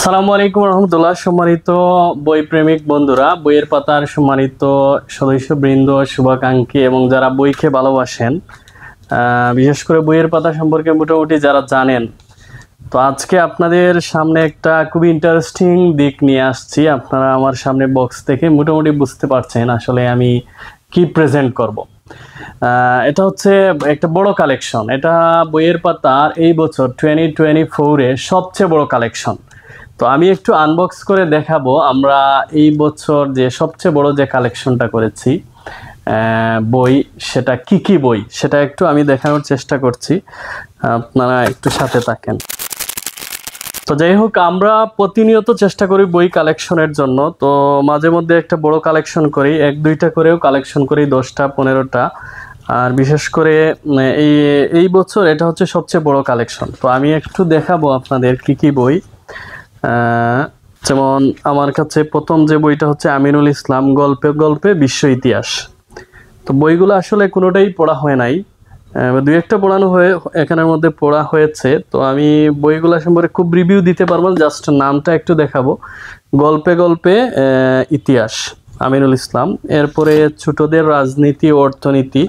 আসসালামু আলাইকুম রহমতুল্লাহ। সম্মানিত বই প্রেমিক বন্ধুরা, বইয়ের পাতার সম্মানিত সদস্যবৃন্দ, শুভাকাঙ্ক্ষী এবং যারা বইকে ভালোবাসেন, বিশেষ করে বইয়ের পাতা সম্পর্কে মোটামুটি যারা জানেন, তো আজকে আপনাদের সামনে একটা খুবই ইন্টারেস্টিং দিক নিয়ে আসছি। আপনারা আমার সামনে বক্স থেকে মোটামুটি বুঝতে পারছেন আসলে আমি কি প্রেজেন্ট করব। এটা হচ্ছে একটা বড় কালেকশন। এটা বইয়ের পাতার এই বছর 2024-এ সবচেয়ে বড় কালেকশন। তো আমি একটু আনবক্স করে দেখাবো আমরা এই বছর যে সবচেয়ে বড় যে কালেকশনটা করেছি বই, সেটা কি কি বই সেটা একটু আমি দেখানোর চেষ্টা করছি, আপনারা একটু সাথে থাকেন। তো যাই হোক, আমরা প্রতিনিয়ত চেষ্টা করি বই কালেকশনের জন্য। তো মাঝে মধ্যে একটা বড় কালেকশন করি, এক দুইটা করেও কালেকশন করি, 10টা 15টা। আর বিশেষ করে এই এই বছর এটা হচ্ছে সবচেয়ে বড় কালেকশন। তো আমি একটু দেখাবো আপনাদের কি কি বই। যেমন আমার কাছে প্রথম যে বইটা হচ্ছে আমিনুল ইসলাম, গল্পে গল্পে বিশ্ব ইতিহাস। তো বইগুলো আসলে কোনোটাই পড়া হয় নাই, দুই একটা পড়ানো হয়ে এখানের মধ্যে পড়া হয়েছে। তো আমি বইগুলো সম্পর্কে খুব রিভিউ দিতে পারবো, জাস্ট নামটা একটু দেখাবো। গল্পে গল্পে ইতিহাস, আমিনুল ইসলাম। এরপরে ছোটদের রাজনীতি ও অর্থনীতি,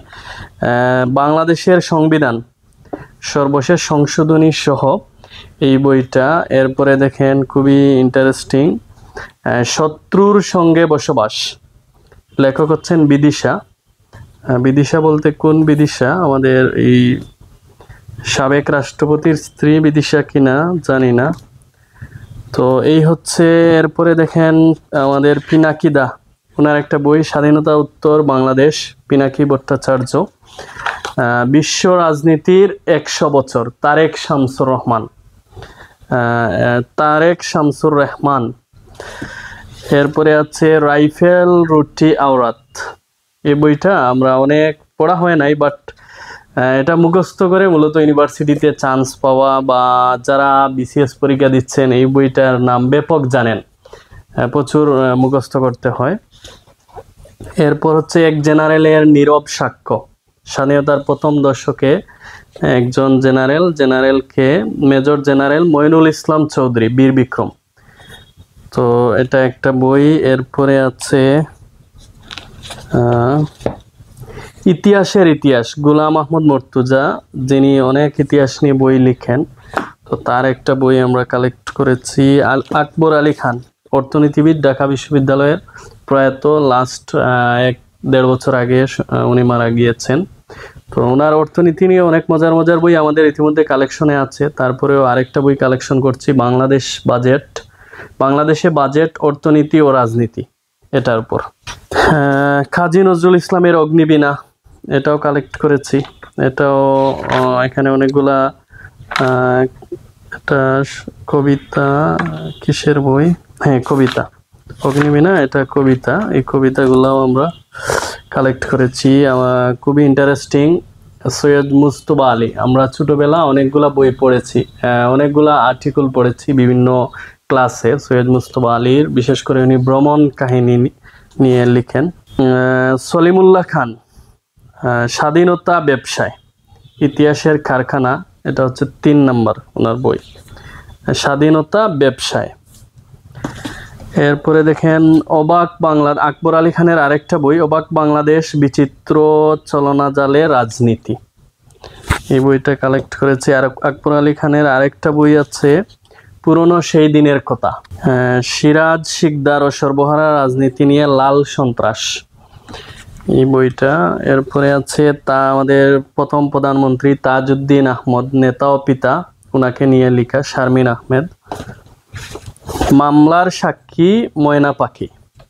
বাংলাদেশের সংবিধান সর্বশেষ সংশোধনী সহ এই বইটা। এরপরে দেখেন খুবই ইন্টারেস্টিং, শত্রুর সঙ্গে বসবাস, লেখক হচ্ছেন বিদিশা। বিদিশা বলতে কোন বিদিশা? আমাদের এই সাবেক রাষ্ট্রপতির স্ত্রী বিদিশা কিনা জানি না। তো এই হচ্ছে। এরপরে দেখেন আমাদের পিনাকি দা, ওনার একটা বই, স্বাধীনতা উত্তর বাংলাদেশ, পিনাকি ভট্টাচার্য। বিশ্ব রাজনীতির 100 বছর, তারেক শামসুর রহমান। এরপরে আছে রাইফেল রুটি আওরাত। এই বইটা আমরা অনেক পড়া হয় নাই, বাট এটা মুখস্থ করে মূলত ইউনিভার্সিটিতে চান্স পাওয়া বা যারা বিসিএস পরীক্ষা দিচ্ছেন এই বইটার নাম ব্যাপক জানেন, প্রচুর মুখস্থ করতে হয়। এরপর হচ্ছে এক জেনারেলের নীরব সাক্ষ্য, স্বাধীনতার প্রথম দশকে একজন জেনারেলকে মেজর জেনারেল মইনুল ইসলাম চৌধুরী, বীর বিক্রম। তো এটা একটা বই। এরপরে আছে ইতিহাসের ইতিহাস, গোলাম আহমদ মর্তুজা, যিনি অনেক ইতিহাস নিয়ে বই লিখেন। তো তার একটা বই আমরা কালেক্ট করেছি। আকবর আলী খান, অর্থনীতিবিদ, ঢাকা বিশ্ববিদ্যালয়ের প্রয়াত, লাস্ট 1-1.5 বছর আগে উনি মারা গিয়েছেন। তো ওনার অর্থনীতি নিয়ে অনেক মজার মজার বই আমাদের ইতিমধ্যে কালেকশনে আছে। তারপরেও আরেকটা বই কালেকশন করছি, বাংলাদেশে বাজেট, অর্থনীতি ও রাজনীতি, এটার উপর। কাজী নজরুল ইসলামের অগ্নিবীণা, এটাও কালেক্ট করেছি। এটাও এখানে অনেকগুলা, এটা কবিতা, কিসের বই? হ্যাঁ, কবিতা, অগ্নিবীণা, এটা কবিতা। এই কবিতাগুলাও আমরা কালেক্ট করেছি। খুবই ইন্টারেস্টিং। সৈয়দ মুজতবা আলী, আমরা ছোটবেলা অনেকগুলা বই পড়েছি, অনেকগুলা আর্টিকেল পড়েছি বিভিন্ন ক্লাসে সৈয়দ মুজতবা আলীর, বিশেষ করে উনি ভ্রমণ কাহিনী নিয়ে লিখেন। সলিমুল্লাহ খান, স্বাধীনতা ব্যবসায়, ইতিহাসের কারখানা, এটা হচ্ছে 3 নম্বর ওনার বই, স্বাধীনতা ব্যবসায়। এরপরে দেখেন অবাক বাংলা, আকবর আলী খানের আরেকটা বই, অবাক বাংলাদেশ, বিচিত্র চলনাজালে রাজনীতি। এই বইটা কালেক্ট করেছি। আর আকবর আলী খানের আরেকটা বই আছে, পুরনো সেই দিনের কথা, সিরাজ শিকদার ও সর্বহারা রাজনীতি নিয়ে লাল সন্ত্রাস, এই বইটা। এরপরে আছে আমাদের প্রথম প্রধানমন্ত্রী তাজউদ্দিন আহমদ, নেতা ও পিতা, ওনাকে নিয়ে লেখা, শারমিন আহমেদ। মামলার সাক্ষী ময়না পাখি,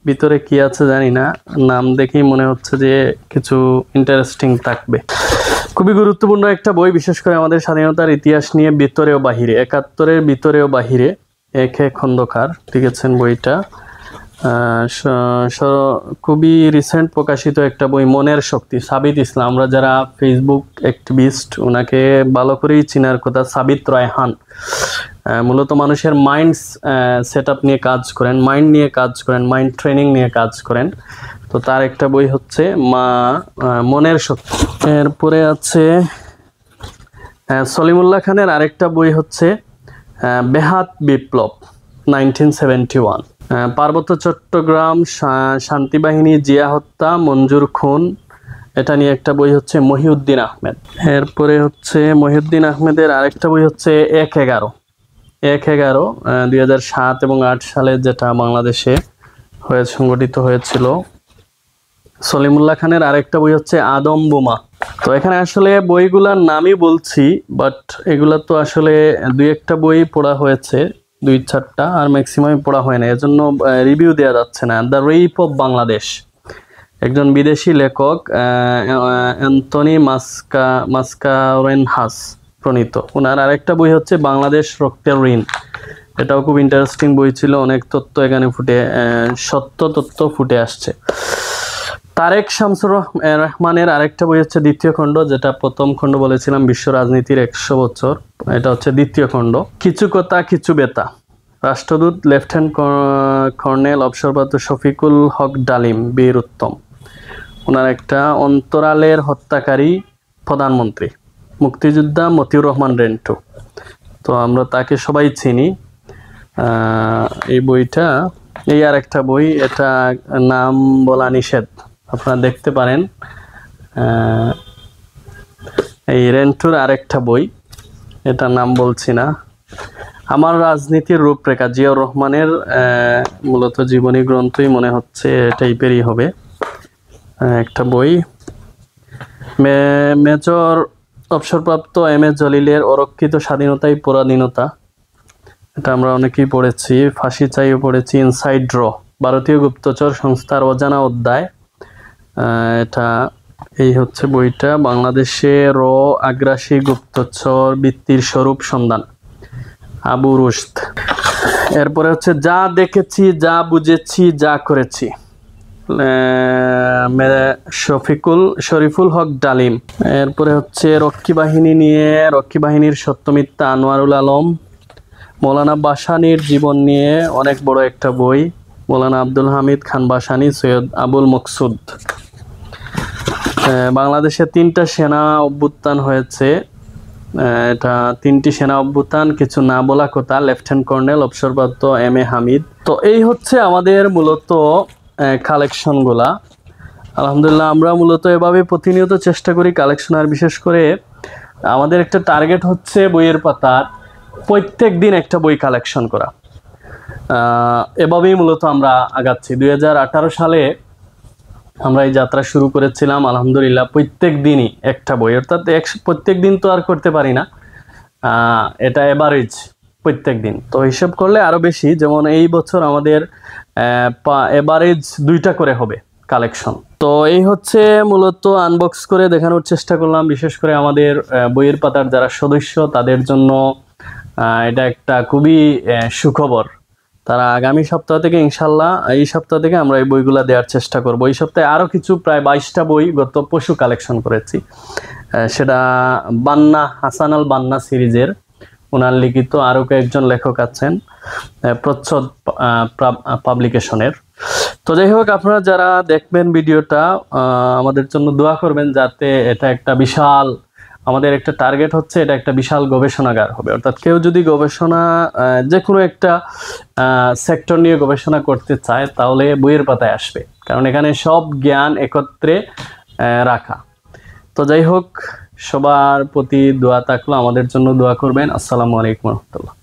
ভিতরে কি আছে জানি না, নাম দেখেই মনে হচ্ছে যে কিছু ইন্টারেস্টিং থাকবে। খুবই গুরুত্বপূর্ণ একটা বই, বিশেষ করে আমাদের স্বাধীনতার ইতিহাস নিয়ে, ভিতরে ও বাহিরে, 71-এর ভিতরে ও বাহিরে, একে খন্দকার লিখেছেন বইটা। খুবই রিসেন্ট প্রকাশিত একটা বই, মনের শক্তি, সাবিত ইসলাম। আমরা যারা ফেসবুক অ্যাক্টিভিস্ট, ওনাকে ভালো করেই চিনার কথা। সাবিত রায়হান মূলত মানুষের মাইন্ড সেট আপ নিয়ে কাজ করেন, মাইন্ড নিয়ে কাজ করেন, মাইন্ড ট্রেনিং নিয়ে কাজ করেন। তো তার একটা বই হচ্ছে মনের শক্তি। এরপরে আছে সলিমুল্লাহ খানের আরেকটা বই হচ্ছে বেহাত বিপ্লব, 1971। পার্বত্য চট্টগ্রাম শান্তিবাহিনী, জিয়া হত্যা, মঞ্জুর খুন, এটা নিয়ে একটা বই হচ্ছে মহিউদ্দিন আহমেদ। এরপরে হচ্ছে মহিউদ্দিন আহমেদের আরেকটা বই হচ্ছে 1/11 2007 এবং 8 সালে, যেটা বাংলাদেশে সংগঠিত হয়েছিল। সলিমুল্লাহ খানের আরেকটা বই হচ্ছে আদম বোমা। তো এখানে আসলে বইগুলার নামই বলছি, বাট এগুলা তো আসলে 2-1টা বই পড়া হয়েছে, 2-4টা, আর ম্যাক্সিমাম পড়া হয় না, এজন্য রিভিউ দেওয়া যাচ্ছে না। দ্য রেপ অফ বাংলাদেশ, একজন বিদেশি লেখক অ্যান্থনি মাসকারেনহাস প্রণীত। ওনার আরেকটা বই হচ্ছে বাংলাদেশ রক্তের ঋণ, এটাও খুব ইন্টারেস্টিং বই ছিল, অনেক তথ্য এখানে সত্য তথ্য ফুটে আসছে। তারেক শামসুর রহমানের আরেকটা বই হচ্ছে দ্বিতীয় খণ্ড, যেটা প্রথম খণ্ড বলেছিলাম বিশ্ব রাজনীতির 100 বছর, এটা হচ্ছে দ্বিতীয় খণ্ড। কিছু কথা কিছু বেতা, রাষ্ট্রদূত লেফটেন্যান্ট কর্নেল অবসরপ্রাপ্ত শফিকুল হক ডালিম বীর উত্তম। ওনার একটা অন্তরালের হত্যাকারী প্রধানমন্ত্রী, মুক্তিযোদ্ধা মতিউর রহমান রেন্টু, তো আমরা তাকে সবাই চিনি। এই বইটা, এই আর একটা বই, এটা নাম বলা নিষেধ, আপনারা দেখতে পারেন। এই রেন্টুর আরেকটা বই, এটা নাম বলছি না। আমার রাজনীতির রূপরেখা, জিয়াউর রহমানের মূলত জীবনী গ্রন্থই মনে হচ্ছে টাইপেরই হবে একটা বই। মেজর অবসরপ্রাপ্ত এম এ জলিলের অরক্ষিত স্বাধীনতাই পরাধীনতা, এটা আমরা অনেকেই পড়েছি। ফাঁসি চাইও পড়েছি। ইনসাইড ড্র, ভারতীয় গুপ্তচর সংস্থার অজানা অধ্যায়, এটা এই হচ্ছে বইটা। বাংলাদেশে আগ্রাসী গুপ্তচর বৃত্তির স্বরূপ সন্ধান, আবু রুশদ। এরপরে হচ্ছে যা দেখেছি, যা বুঝেছি, যা করেছি, শরীফুল হক ডালিম। এরপরে হচ্ছে রক্ষী বাহিনী নিয়ে, রক্ষী বাহিনীর সত্যমিথ্যা, আনোয়ারুল আলম। মৌলানা ভাসানীর জীবন নিয়ে অনেক বড় একটা বই, মৌলানা আব্দুল হামিদ খান ভাসানী, সৈয়দ আবুল মকসুদ। বাংলাদেশে 3টা সেনা অভ্যুত্থান হয়েছে, এটা 3টি সেনা অভ্যুত্থান, কিছু না বলা কথা, লেফটেন্যান্ট কর্নেল অবসরপ্রাপ্ত এম এ হামিদ। তো এই হচ্ছে আমাদের মূলত কালেকশনগুলা। আলহামদুলিল্লাহ, আমরা মূলত এভাবে প্রতিনিয়ত চেষ্টা করি কালেকশন, আর বিশেষ করে আমাদের একটা টার্গেট হচ্ছে বইয়ের পাতার প্রত্যেক দিন একটা বই কালেকশন করা। এভাবেই মূলত আমরা আগাচ্ছি। 2018 সালে আমরা এই যাত্রা শুরু করেছিলাম, আলহামদুলিল্লাহ প্রত্যেক দিনই একটা বই, অর্থাৎ প্রত্যেক দিন তো আর করতে পারি না, এটা এভারেজ প্রত্যেক দিন, তো হিসাব করলে আরও বেশি। যেমন এই বছর আমাদের এভারেজ 2টা করে হবে কালেকশন। তো এই হচ্ছে মূলত আনবক্স করে দেখানোর চেষ্টা করলাম। বিশেষ করে আমাদের বইয়ের পাতার যারা সদস্য, তাদের জন্য এটা একটা খুবই সুখবর। তারা আগামী সপ্তাহ থেকে, ইনশাল্লাহ এই সপ্তাহ থেকে আমরা এই বইগুলা দেওয়ার চেষ্টা করব। এই সপ্তাহে আরও কিছু প্রায় 22টা বই গত পরশু কালেকশন করেছি, সেটা বান্না, হাসান আল বান্না সিরিজের, ওনার লিখিত আরও কয়েকজন লেখক আছেন প্রচ্ছদ পাবলিকেশনের। তো যাই হোক, আপনারা যারা দেখবেন ভিডিওটা, আমাদের জন্য দোয়া করবেন, যাতে এটা একটা বিশাল, আমাদের একটা টার্গেট হচ্ছে এটা একটা বিশাল গবেষণাগার হবে। অর্থাৎ কেউ যদি গবেষণা, যে কোনো একটা সেক্টর নিয়ে গবেষণা করতে চায়, তাহলে বইয়ের পাতায় আসবে, কারণ এখানে সব জ্ঞান একত্রে রাখা। তো যাই হোক, সবার প্রতি দোয়া থাকলো, আমাদের জন্য দোয়া করবেন। আসসালামু আলাইকুম রহমতুল্লাহ।